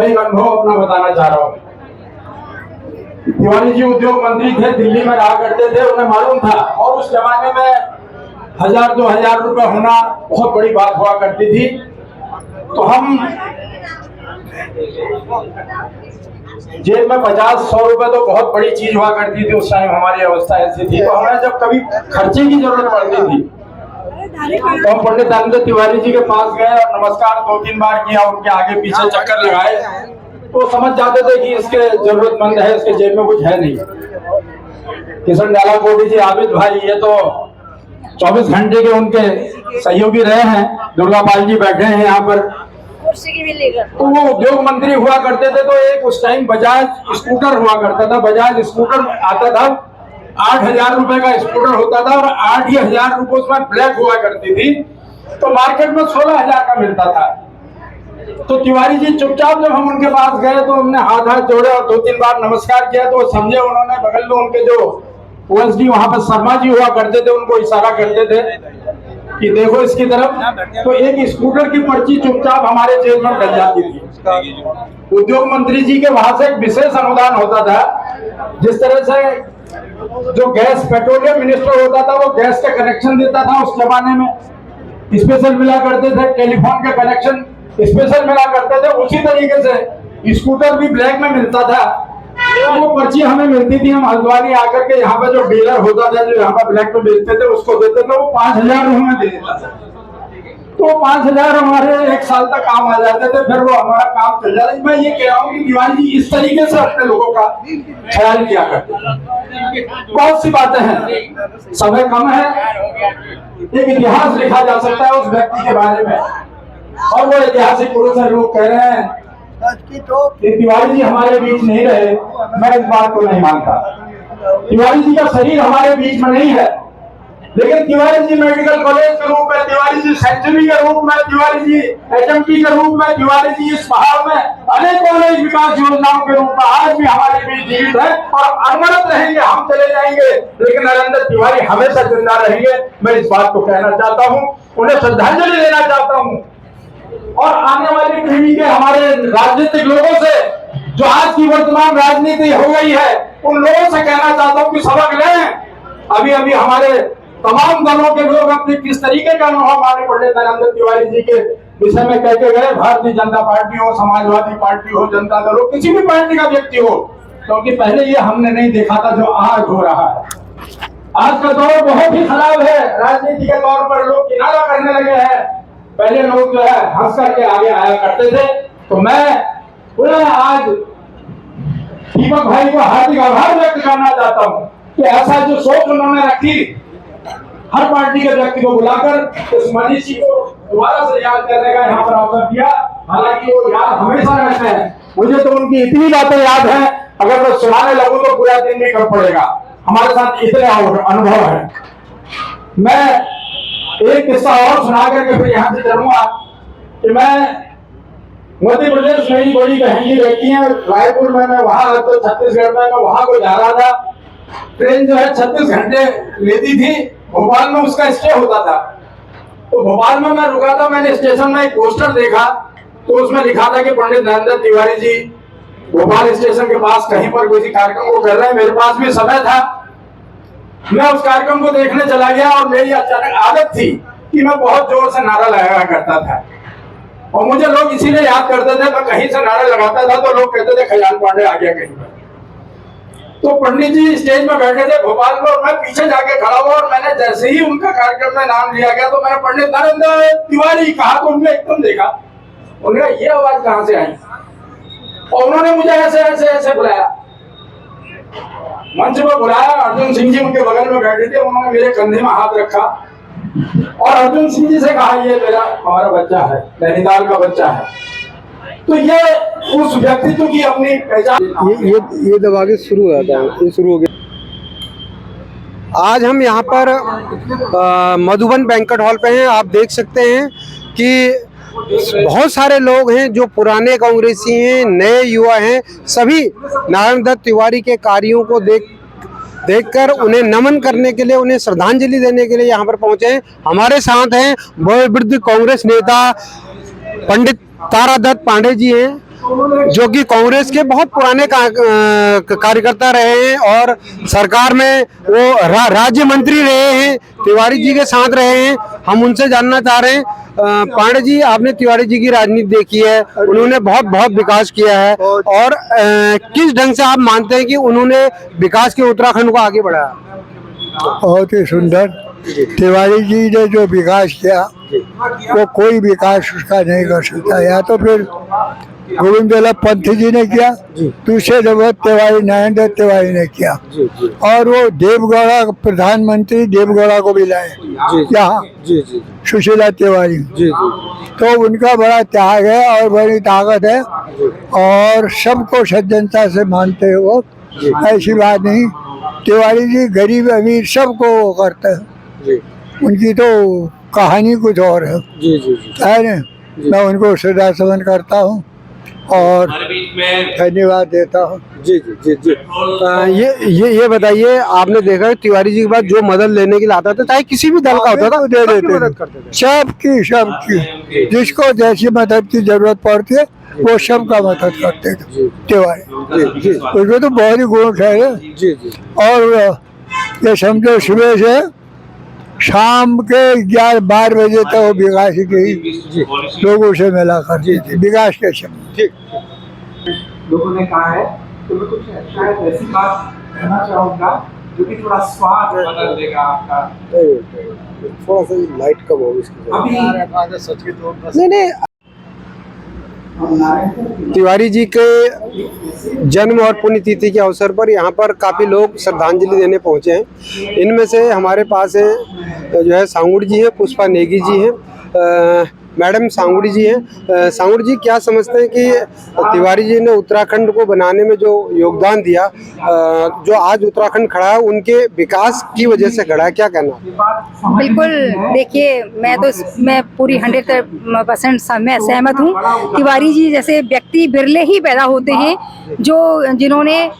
एक अनुभव अपना बताना चाह रहा हूँ। तिवारी जी उद्योग मंत्री थे, दिल्ली में रहा करते थे, उन्हें मालूम था और उस जमाने में 1000-2000 रुपए होना बहुत बड़ी बात हुआ करती थी। तो हम जेब में 50-100 रुपए तो बहुत बड़ी चीज हुआ करती थी। उस टाइम हमारी अवस्था ऐसी थी, तो हमें जब कभी खर्चे की जरूरत पड़ती थी तो हम पंडित दयानंद तिवारी जी के पास गए और नमस्कार 2-3 बार किया, उनके आगे पीछे चक्कर लगाए, तो समझ जाते थे कि इसके जरूरतमंद है, इसके जेब में कुछ है नहीं। किशन डाला कोटी जी, आबिद भाई, ये तो 24 घंटे के उनके सहयोगी रहे हैं। दुर्गा पाल जी बैठे हैं यहाँ पर, तो वो उद्योग मंत्री हुआ करते थे। तो एक उस टाइम बजाज स्कूटर हुआ करता था, बजाज स्कूटर आता था, 8000 रुपए का स्कूटर होता था और 8 ही हजार रुपए उसमें ब्लैक हुआ करती थी। तो मार्केट में 16,000 का मिलता था। तो तिवारी जी चुपचाप जब हम उनके पास गए तो हमने हाथ जोड़े और 2-3 बार नमस्कार किया, तो समझे उन्होंने बगल में उनके जो ओएसडी वहां पर शर्मा जी हुआ करते थे, उनको इशारा करते थे कि देखो इसकी तरफ। तो एक स्कूटर की पर्ची चुपचाप हमारे जेब में डल जाती थी। उद्योग मंत्री जी के वहां से एक विशेष अनुदान होता था, जिस तरह से जो गैस पेट्रोलियम मिनिस्टर होता था वो गैस का कनेक्शन देता था। उस जमाने में स्पेशल मिला करते थे, टेलीफोन का कनेक्शन स्पेशल मिला करते थे, उसी तरीके से स्कूटर भी ब्लैक में मिलता था। तो वो पर्ची हमें मिलती थी, हम हल्द्वानी आकर के यहाँ पे जो डीलर होता था जो यहाँ पर ब्लैक में बेचते थे उसको देते थे, वो 5000 हमें दे देता था। तो 5000 हमारे 1 साल तक काम आ जाते थे, फिर वो हमारा काम चल जाता। मैं ये कह रहा हूँ कि तिवारी जी इस तरीके से अपने लोगों का ख्याल किया करते। बहुत सी बातें हैं, समय कम है, एक इतिहास लिखा जा सकता है उस व्यक्ति के बारे में, और वो ऐतिहासिक पुरुष है। लोग कह रहे हैं कि तिवारी जी हमारे बीच नहीं रहे, मैं इस बात को नहीं मानता। तिवारी जी का शरीर हमारे बीच में नहीं है, लेकिन तिवारी जी मेडिकल कॉलेज के रूप में, तिवारी जी सेंचुरी के रूप में, तिवारी जी एचएमटी के रूप में, तिवारी जी इस पहाड़ में अनेक विकास योजनाओं के रूप में आज भी हमारे बीच जीवित है और अनवरत रहेंगे। हम चले जाएंगे लेकिन नरेंद्र तिवारी हमेशा जिंदा रहेंगे। मैं इस बात को कहना चाहता हूँ, उन्हें श्रद्धांजलि देना चाहता हूँ और आने वाली पीढ़ी के हमारे राजनीतिक लोगों से, जो आज की वर्तमान राजनीति हो गई है, उन लोगों से कहना चाहता हूँ कि सबक लें। अभी अभी हमारे तमाम दलों के लोग अपने किस तरीके का अनुभव माने पंडित दयानंद तिवारी जी के विषय में कह के गए। भारतीय जनता पार्टी हो, समाजवादी पार्टी हो, जनता दल हो, किसी भी पार्टी का व्यक्ति हो, क्योंकि पहले ये हमने नहीं देखा था जो आज हो रहा है। आज का दौर बहुत ही खराब है। राजनीति के तौर पर लोग किनारा करने लगे हैं। पहले लोग जो है हंस करके आगे आया करते थे। तो मैं पुनः आज दीपक भाई को हार्दिक आभार व्यक्त करना चाहता हूं कि ऐसा जो सोच उन्होंने रखी, हर पार्टी के व्यक्ति को बुलाकर इस मनीष जी को दोबारा से याद करने का यहाँ पर अवसर दिया। हालांकि वो याद हमेशा रहते हैं, मुझे तो उनकी इतनी बातें याद है, अगर मैं सुनाने लगूं तो पूरा दिन भी कम पड़ेगा। हमारे साथ इतने अनुभव है। मैं एक किस्सा और सुना करके फिर यहाँ से चलूंगा कि मैं मध्य प्रदेश मेरी बड़ी बहन की बेटी है, रायपुर में मैं वहां तो छत्तीसगढ़ में मैं वहां को जा रहा था। ट्रेन जो है 36 घंटे लेती थी, भोपाल में उसका स्टे होता था। तो भोपाल में मैं रुका था, मैंने स्टेशन में एक पोस्टर देखा, तो उसमें लिखा था कि पंडित दयानंद तिवारी जी भोपाल स्टेशन के पास कहीं पर किसी कार्यक्रम को कर रहे हैं। मेरे पास भी समय था, मैं उस कार्यक्रम को देखने चला गया और मेरी अचानक आदत थी कि मैं बहुत जोर से नारा लगाया करता था और मुझे लोग इसीलिए याद करते थे। मैं कहीं से नारा लगाता था तो लोग कहते थे खजान पांडे आ गया कहीं पर। तो पंडित जी स्टेज में बैठे थे भोपाल में और मैं पीछे जाके खड़ा हुआ और मैंने जैसे ही उनका कार्यक्रम में नाम लिया गया तो मैंने पंडित दयानंद तिवारी कहा तो उन्होंने एकदम देखा, उन्होंने ये आवाज कहां से आई, और उन्होंने मुझे ऐसे ऐसे ऐसे बुलाया, मंच में बुलाया। अर्जुन सिंह जी उनके बगल में बैठे थे, उन्होंने मेरे कंधे में हाथ रखा और अर्जुन सिंह जी से कहा ये मेरा हमारा बच्चा है, नैनीताल का बच्चा है। तो ये उस व्यक्तित्व की अपनी पहचान। ये दबा के शुरू हुआ था, ये शुरू हो गया। आज हम यहाँ पर मधुबन बैंक्वेट हॉल पे हैं। आप देख सकते हैं कि बहुत सारे लोग हैं जो पुराने कांग्रेसी हैं, नए युवा हैं, सभी नारायण दत्त तिवारी के कार्यों को देखकर उन्हें नमन करने के लिए, उन्हें श्रद्धांजलि देने के लिए यहाँ पर पहुंचे हैं। हमारे साथ हैं वयोवृद्ध कांग्रेस नेता पंडित तारादत्त पांडे जी हैं जो कि कांग्रेस के बहुत पुराने कार्यकर्ता रहे हैं और सरकार में वो राज्य मंत्री रहे हैं, तिवारी जी के साथ रहे हैं। हम उनसे जानना चाह रहे हैं, पांडे जी, आपने तिवारी जी की राजनीति देखी है, उन्होंने बहुत विकास किया है और किस ढंग से आप मानते हैं कि उन्होंने विकास के उत्तराखंड को आगे बढ़ाया? बहुत ही सुंदर। तिवारी जी ने जो विकास किया वो कोई विकास उसका नहीं कर सकता। या तो फिर गोविंद वल्लभ पंत जी ने किया, दूसरे नंबर तिवारी नरेंद्र तिवारी ने किया, और वो देवगौड़ा प्रधानमंत्री देवगौड़ा को भी लाए यहाँ, सुशीला तिवारी। तो उनका बड़ा त्याग है और बड़ी ताकत है और सबको सज्जनता से मानते हैं वो, ऐसी बात नहीं। तिवारी जी गरीब अमीर सबको वो करते हैं, उनकी तो कहानी कुछ और है। मैं उनको श्रद्धा सुमन करता हूँ और धन्यवाद देता हूँ। ये बताइए, आपने देखा है तिवारी जी के बाद जो मदद लेने के लिए आता था, चाहे किसी भी दल का होता था, दे देते, सबकी जिसको जैसी मदद की जरूरत पड़ती है वो सबका मदद करते थे तिवारी। उसमें तो बहुत ही गुण है। और ये समझो सुबह से शाम के 11-12 बजे तक वो विकास के लोगों से मिला करती थी, विकास के समय। लोगों ने कहा है तो मैं कुछ शायद ऐसी बात कहना चाहूँगा जो कि थोड़ा स्वाद बदल देगा आपका। थोड़ा सा लाइट कम हो नहीं। तिवारी जी के जन्म और पुण्यतिथि के अवसर पर यहाँ पर काफ़ी लोग श्रद्धांजलि देने पहुँचे हैं। इनमें से हमारे पास है जो है सांगुड़ जी हैं, पुष्पा नेगी जी हैं, मैडम सांगुड़ी जी हैं। सांगुड़ी जी, क्या समझते हैं कि तिवारी जी ने उत्तराखंड को बनाने में जो योगदान दिया, जो आज उत्तराखंड खड़ा है, उनके विकास की वजह से खड़ा है, क्या कहना? बिल्कुल, देखिए मैं पूरी 100% सहमत हूँ। तिवारी जी जैसे व्यक्ति बिरले ही पैदा होते हैं जिन्होंने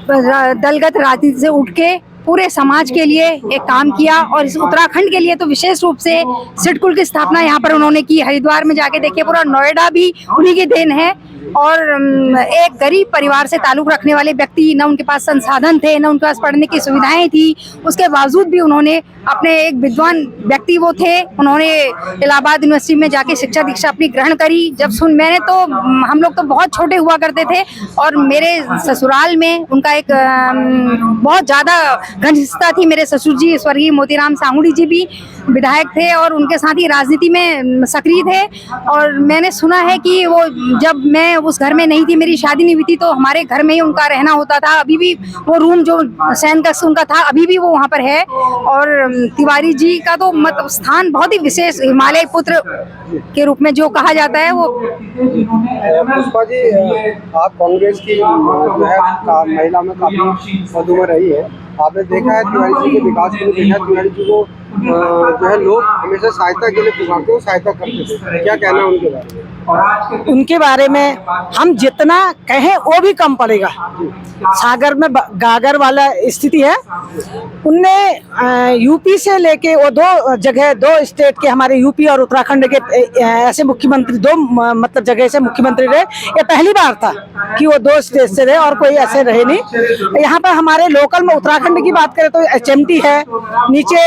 दलगत राजनीति से उठ के पूरे समाज के लिए एक काम किया, और इस उत्तराखंड के लिए तो विशेष रूप से सिडकुल की स्थापना यहाँ पर उन्होंने की। हरिद्वार में जाके देखिए, पूरा नोएडा भी उन्हीं की देन है। और एक गरीब परिवार से ताल्लुक रखने वाले व्यक्ति, न उनके पास संसाधन थे, न उनके पास पढ़ने की सुविधाएं थी, उसके बावजूद भी उन्होंने अपने एक विद्वान व्यक्ति वो थे, उन्होंने इलाहाबाद यूनिवर्सिटी में जाके शिक्षा दीक्षा अपनी ग्रहण करी। मैंने तो हम लोग तो बहुत छोटे हुआ करते थे, और मेरे ससुराल में उनका एक बहुत ज़्यादा घनिष्ठता थी। मेरे ससुर जी स्वर्गीय मोतीराम सांगुड़ी जी भी विधायक थे और उनके साथ ही राजनीति में सक्रिय थे। और मैंने सुना है कि वो, जब मैं उस घर में नहीं थी, मेरी शादी नहीं हुई थी, तो हमारे घर में ही उनका रहना होता था। अभी भी वो रूम जो शयन कक्ष उनका था, अभी भी वो वहाँ पर है। और तिवारी जी का तो मतलब स्थान बहुत ही विशेष, हिमालय पुत्र के रूप में जो कहा जाता है वो। पुष्पा जी, आप कांग्रेस की महिला में काफी पदों में रही है, आपने देखा है तिवारी जी के विकास को, देखा है तिवारी जी को जो है लोग हमेशा सहायता के लिए पुकारते हैं, सहायता करते थे, क्या कहना है उनके बारे में? उनके बारे में हम जितना कहें वो भी कम पड़ेगा। सागर में गागर वाला स्थिति है, उनने यूपी से लेके वो दो स्टेट के, हमारे यूपी और उत्तराखंड के ऐसे मुख्यमंत्री, दो मतलब जगह से मुख्यमंत्री रहे। ये पहली बार था कि वो 2 स्टेट से रहे और कोई ऐसे रहे नहीं। यहाँ पर हमारे लोकल में उत्तराखंड की बात करें तो HMT है, नीचे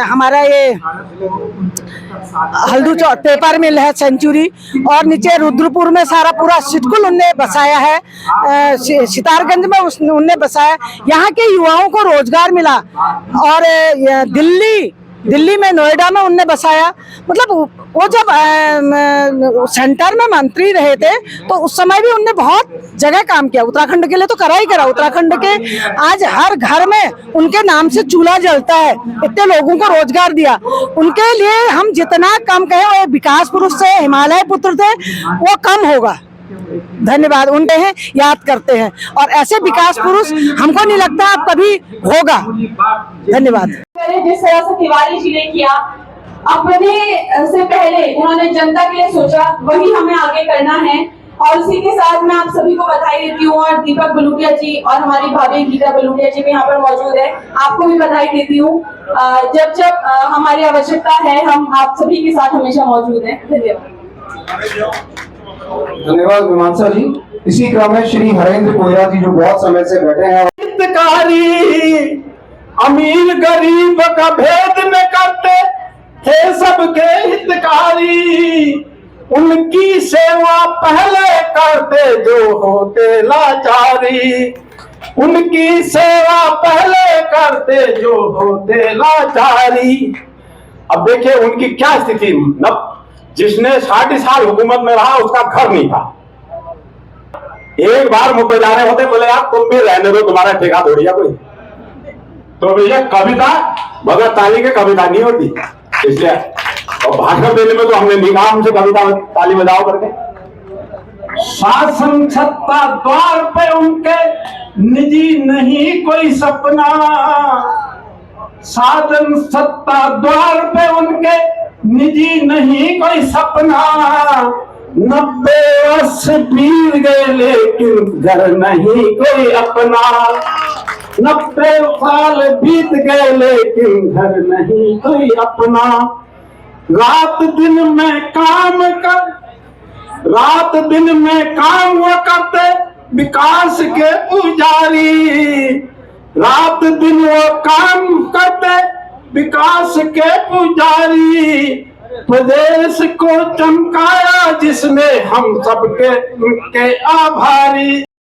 हमारा ये हल्दू पेपर मिल है, सेंचुरी, और नीचे रुद्रपुर में सारा पूरा सिडकुल उनने बसाया है, सितारगंज में उनने बसाया। यहाँ के युवाओं को रोजगार मिला, और दिल्ली में, नोएडा में उनने बसाया। मतलब वो जब सेंटर में मंत्री रहे थे तो उस समय भी उनने बहुत जगह काम किया। उत्तराखंड के लिए तो करा ही करा। उत्तराखंड के आज हर घर में उनके नाम से चूल्हा जलता है, इतने लोगों को रोजगार दिया। उनके लिए हम जितना कम कहें, वो विकास पुरुष से, हिमालय पुत्र थे, वो कम होगा। धन्यवाद, उनके हैं, याद करते हैं, और ऐसे विकास पुरुष हमको नहीं लगता अब कभी होगा। धन्यवाद। जिस तरह से तिवारी जी ने किया, अपने से पहले उन्होंने जनता के लिए सोचा, वही हमें आगे करना है। और उसी के साथ मैं आप सभी को बधाई देती हूँ, और दीपक बलूटिया जी और हमारी भाभी गीता बलूटिया जी भी यहाँ पर मौजूद है, आपको भी बधाई देती हूँ। जब हमारी आवश्यकता है, हम आप सभी के साथ हमेशा मौजूद हैं। धन्यवाद। धन्यवाद मीमांसा जी। इसी क्रम में श्री हरेंद्र कोयरा जी जो बहुत समय से बैठे हैं। हितकारी अमीर गरीब का भेद न करते थे सबके हितकारी, उनकी सेवा पहले करते जो होते लाचारी, उनकी सेवा पहले करते जो होते लाचारी। अब देखिए उनकी क्या स्थिति, जिसने 60 साल हुकूमत में रहा उसका घर नहीं था। एक बार मुख्यदारे होते बोले यार तुम भी रहने दो, तुम्हारा ठेका थोड़ी है कोई। तो भैया कविता भगत ताली के कविता नहीं होती, इसलिए और भाषण देने में तो हमने नहीं कहा हमसे कविता ताली बजाओ करके। शासन सत्ता द्वार पे उनके निजी नहीं कोई सपना, साधन सत्ता द्वार पे उनके निजी नहीं कोई सपना। 90 वर्ष बीत गए लेकिन घर नहीं कोई अपना, 90 साल बीत गए लेकिन घर नहीं कोई अपना। रात दिन में काम वो करते विकास के पुजारी, रात दिन वो काम करते विकास के पुजारी। प्रदेश को चमकाया जिसने हम सबके उनके आभारी।